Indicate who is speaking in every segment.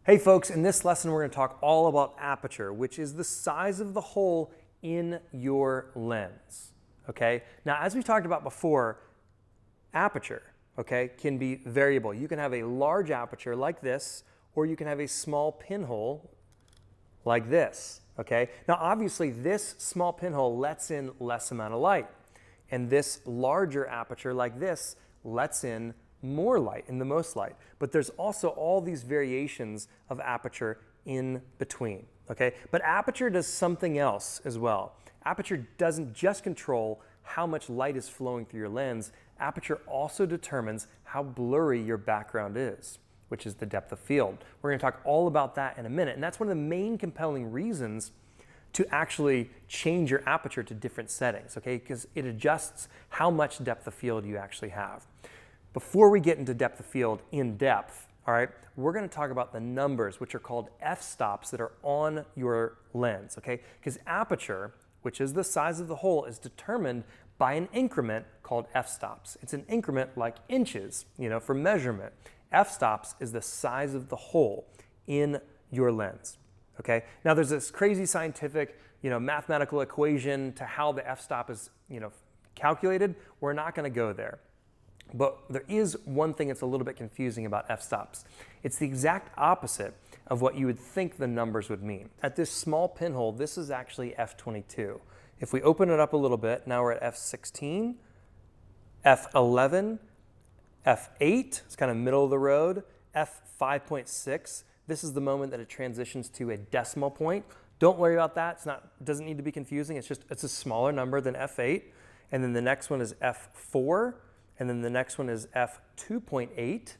Speaker 1: Hey folks, in this lesson we're going to talk all about aperture, which is the size of the hole in your lens. Okay? Now, as we talked about before, aperture, okay, can be variable. You can have a large aperture like this, or you can have a small pinhole like this. Okay? Now, obviously, this small pinhole lets in less amount of light, and this larger aperture like this lets in more light, in the most light. But there's also all these variations of aperture in between, okay? But aperture does something else as well. Aperture doesn't just control how much light is flowing through your lens. Aperture also determines how blurry your background is, which is the depth of field. We're going to talk all about that in a minute, and that's one of the main compelling reasons to actually change your aperture to different settings, okay? Because it adjusts how much depth of field you actually have. Before we get into depth of field in depth, all right, we're going to talk about the numbers, which are called f-stops that are on your lens, okay? Because aperture, which is the size of the hole, is determined by an increment called f-stops. It's an increment like inches, for measurement. F-stops is the size of the hole in your lens, okay? Now, there's this crazy scientific, mathematical equation to how the f-stop is, calculated. We're not going to go there. But there is one thing that's a little bit confusing about f-stops. It's the exact opposite of what you would think the numbers would mean. At this small pinhole, this is actually f22. If we open it up a little bit, now we're at f16, f11, f8, it's kind of middle of the road, f5.6. This is the moment that it transitions to a decimal point. Don't worry about that. It doesn't need to be confusing. It's a smaller number than f8. And then the next one is f4. And then the next one is f2.8,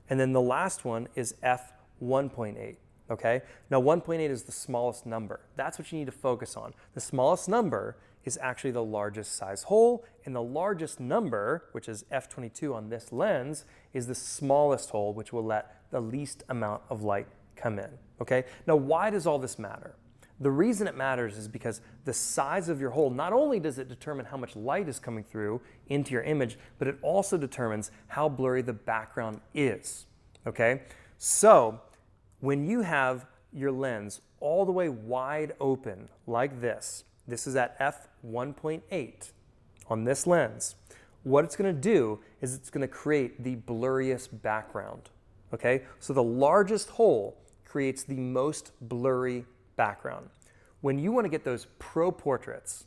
Speaker 1: and then the last one is f1.8, okay? Now 1.8 is the smallest number. That's what you need to focus on. The smallest number is actually the largest size hole, and the largest number, which is f22 on this lens, is the smallest hole, which will let the least amount of light come in, okay? Now why does all this matter? The reason it matters is because the size of your hole, not only does it determine how much light is coming through into your image, but it also determines how blurry the background is, okay? So when you have your lens all the way wide open like this is at f1.8 on this lens, what it's going to do is it's going to create the blurriest background, okay? So the largest hole creates the most blurry background. When you want to get those pro portraits,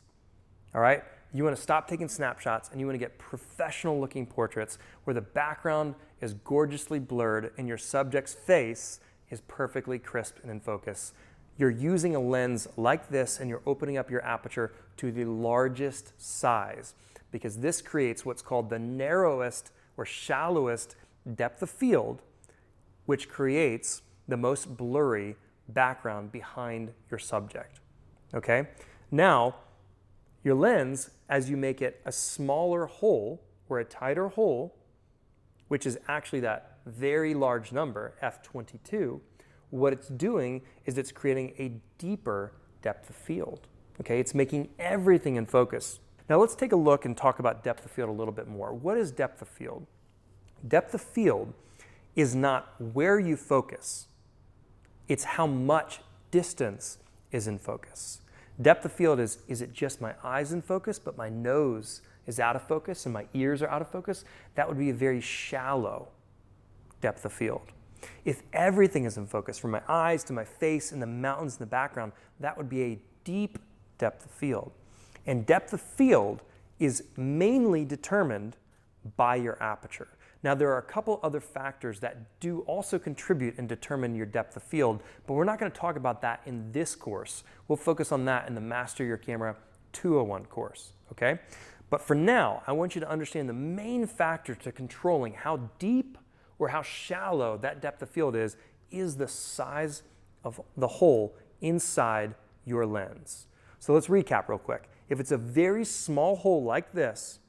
Speaker 1: all right, you want to stop taking snapshots and you want to get professional looking portraits where the background is gorgeously blurred and your subject's face is perfectly crisp and in focus. You're using a lens like this and you're opening up your aperture to the largest size because this creates what's called the narrowest or shallowest depth of field, which creates the most blurry background behind your subject, okay? Now, your lens, as you make it a smaller hole or a tighter hole, which is actually that very large number, f22, what it's doing is it's creating a deeper depth of field, okay? It's making everything in focus. Now, let's take a look and talk about depth of field a little bit more. What is depth of field? Depth of field is not where you focus. It's how much distance is in focus. Depth of field is it just my eyes in focus, but my nose is out of focus and my ears are out of focus? That would be a very shallow depth of field. If everything is in focus, from my eyes to my face and the mountains in the background, that would be a deep depth of field. And depth of field is mainly determined by your aperture. Now, there are a couple other factors that do also contribute and determine your depth of field, but we're not going to talk about that in this course. We'll focus on that in the Master Your Camera 201 course, okay? But for now, I want you to understand the main factor to controlling how deep or how shallow that depth of field is the size of the hole inside your lens. So let's recap real quick. If it's a very small hole like this,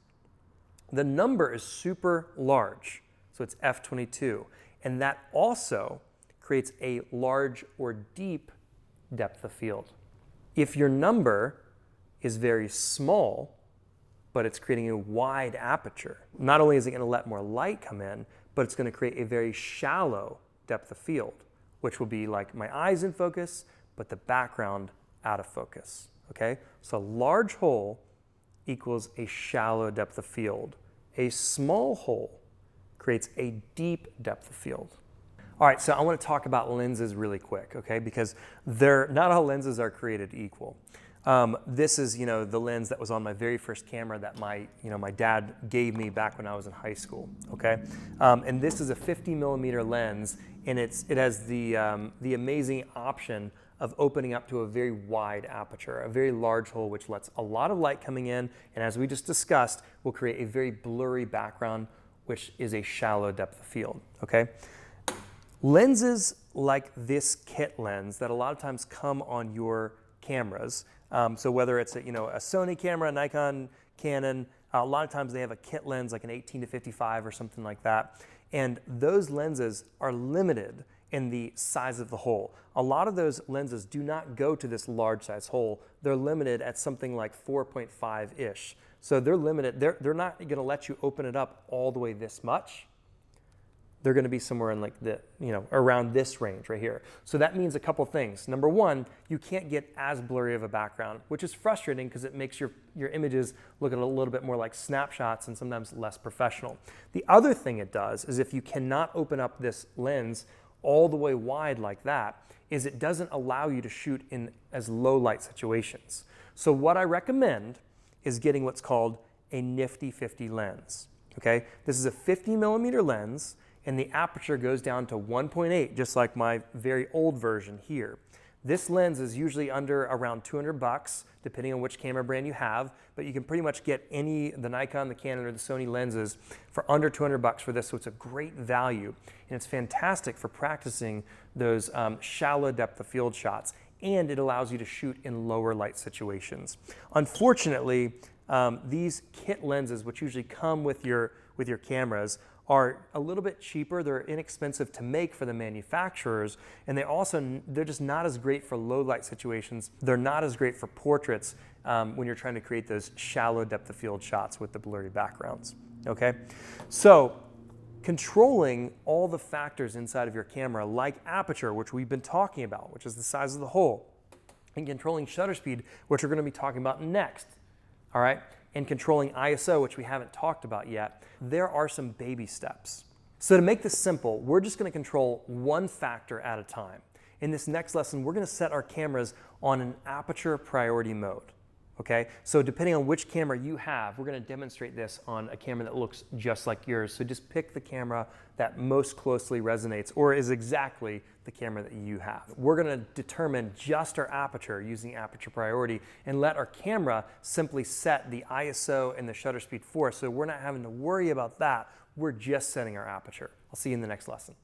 Speaker 1: the number is super large, so it's f22, and that also creates a large or deep depth of field. If your number is very small, but it's creating a wide aperture, not only is it going to let more light come in, but it's going to create a very shallow depth of field. which will be like my eyes in focus, but the background out of focus, okay? So a large hole equals a shallow depth of field. A small hole creates a deep depth of field. All right, so I want to talk about lenses really quick, okay? Because not all lenses are created equal. This is, the lens that was on my very first camera that my dad gave me back when I was in high school, okay? And this is a 50mm lens, and it has the amazing option of opening up to a very wide aperture, a very large hole, which lets a lot of light coming in, and as we just discussed, will create a very blurry background, which is a shallow depth of field, okay? Lenses like this kit lens that a lot of times come on your cameras, so whether it's a Sony camera, a Nikon, Canon, a lot of times they have a kit lens like an 18-55 or something like that, and those lenses are limited in the size of the hole. A lot of those lenses do not go to this large size hole. They're limited at something like 4.5-ish. So they're limited, they're not gonna let you open it up all the way this much. They're gonna be somewhere in like around this range right here. So that means a couple things. Number one, you can't get as blurry of a background, which is frustrating because it makes your images look a little bit more like snapshots and sometimes less professional. The other thing it does is if you cannot open up this lens all the way wide like that, is it doesn't allow you to shoot in as low light situations. So what I recommend is getting what's called a nifty 50 lens, okay? This is a 50mm lens, and the aperture goes down to 1.8, just like my very old version here. This lens is usually under around $200, depending on which camera brand you have, but you can pretty much get the Nikon, the Canon, or the Sony lenses for under $200 for this, so it's a great value. And it's fantastic for practicing those shallow depth of field shots, and it allows you to shoot in lower light situations. Unfortunately, these kit lenses, which usually come with your cameras, are a little bit cheaper. They're inexpensive to make for the manufacturers, and they're just not as great for low light situations. They're not as great for portraits when you're trying to create those shallow depth of field shots with the blurry backgrounds, okay? So controlling all the factors inside of your camera, like aperture, which we've been talking about, which is the size of the hole, and controlling shutter speed, which we're gonna be talking about next, all right? And controlling ISO, which we haven't talked about yet, there are some baby steps. So to make this simple, we're just gonna control one factor at a time. In this next lesson, we're gonna set our cameras on an aperture priority mode, okay? So depending on which camera you have, we're gonna demonstrate this on a camera that looks just like yours. So just pick the camera that most closely resonates or is exactly the camera that you have. We're gonna determine just our aperture using aperture priority and let our camera simply set the ISO and the shutter speed for us, so we're not having to worry about that. We're just setting our aperture. I'll see you in the next lesson.